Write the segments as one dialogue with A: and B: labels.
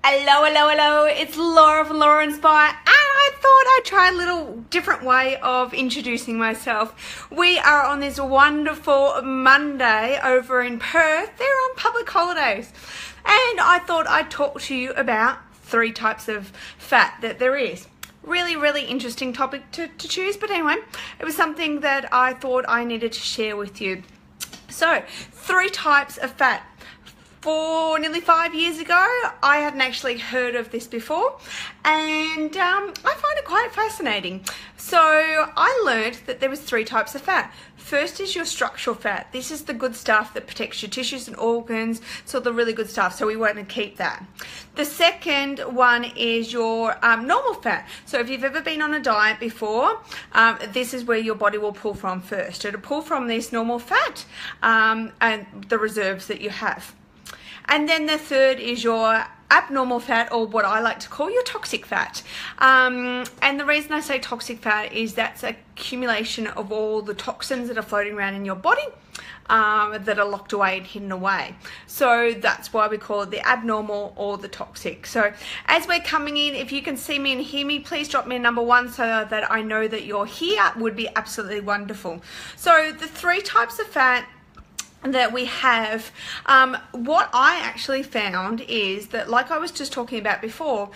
A: Hello, hello, hello, it's Laura from Laura Inspire, and I thought I'd try a little different way of introducing myself. We are on this wonderful Monday over in Perth. They're on public holidays, and I thought I'd talk to you about 3 types of fat that there is. Really interesting topic to choose, but anyway, it was something that I thought I needed to share with you. So, 3 types of fat. For nearly 5 years ago, I hadn't actually heard of this before, and I find it quite fascinating. So I learned that there was 3 types of fat. First is your structural fat. This is the good stuff that protects your tissues and organs, so the really good stuff, so we want to keep that. The second one is your normal fat. So if you've ever been on a diet before, this is where your body will pull from first. It'll pull from this normal fat and the reserves that you have. And then the third is your abnormal fat, or what I like to call your toxic fat. And the reason I say toxic fat is that's an accumulation of all the toxins that are floating around in your body that are locked away and hidden away. So that's why we call it the abnormal or the toxic. So as we're coming in, if you can see me and hear me, please drop me a number 1 so that I know that you're here. Would be absolutely wonderful. So the 3 types of fat that we have, what I actually found is that, like I was just talking about before,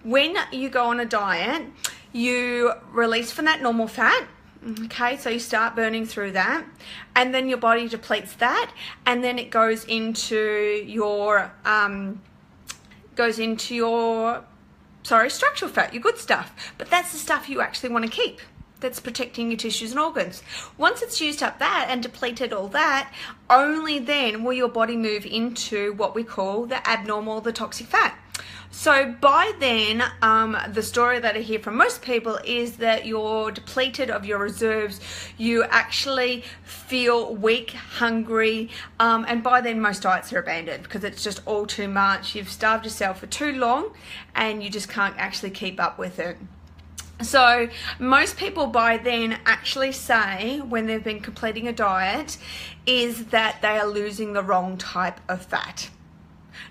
A: when you go on a diet, you release from that normal fat. Okay, so you start burning through that, and then your body depletes that, and then it goes into your structural fat, your good stuff. But that's the stuff you actually want to keep, that's protecting your tissues and organs. Once it's used up that and depleted all that, only then will your body move into what we call the abnormal, the toxic fat. So by then, the story that I hear from most people is that you're depleted of your reserves, you actually feel weak, hungry, and by then most diets are abandoned because it's just all too much. You've starved yourself for too long and you just can't actually keep up with it. So most people by then actually say, when they've been completing a diet, is that they are losing the wrong type of fat.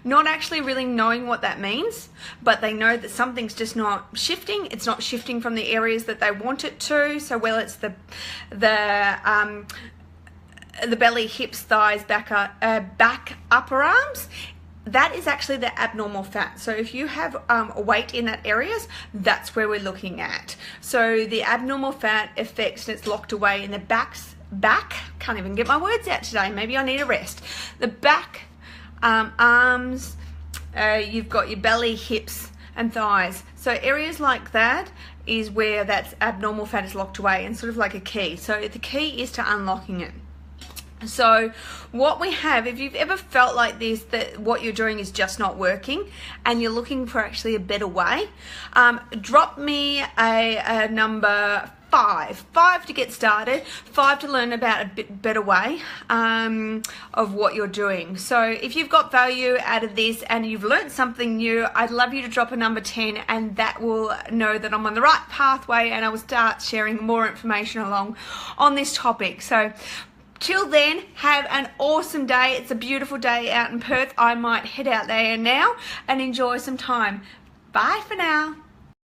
A: Not actually really knowing what that means, but they know that something's just not shifting. It's not shifting from the areas that they want it to. So whether it's the belly, hips, thighs, back, upper arms, that is actually the abnormal fat. So if you have weight in that areas, that's where we're looking at. So the abnormal fat affects, and it's locked away in the back, can't even get my words out today, maybe I need a rest. The back, arms, you've got your belly, hips and thighs. So areas like that is where that abnormal fat is locked away, and sort of like a key. So the key is to unlocking it. So what we have, if you've ever felt like this, that what you're doing is just not working and you're looking for actually a better way, drop me a number 5 to get started, 5 to learn about a bit better way of what you're doing. So if you've got value out of this and you've learned something new, I'd love you to drop a number 10, and that will know that I'm on the right pathway, and I will start sharing more information along on this topic. So till then, have an awesome day. It's a beautiful day out in Perth. I might head out there now and enjoy some time. Bye for now.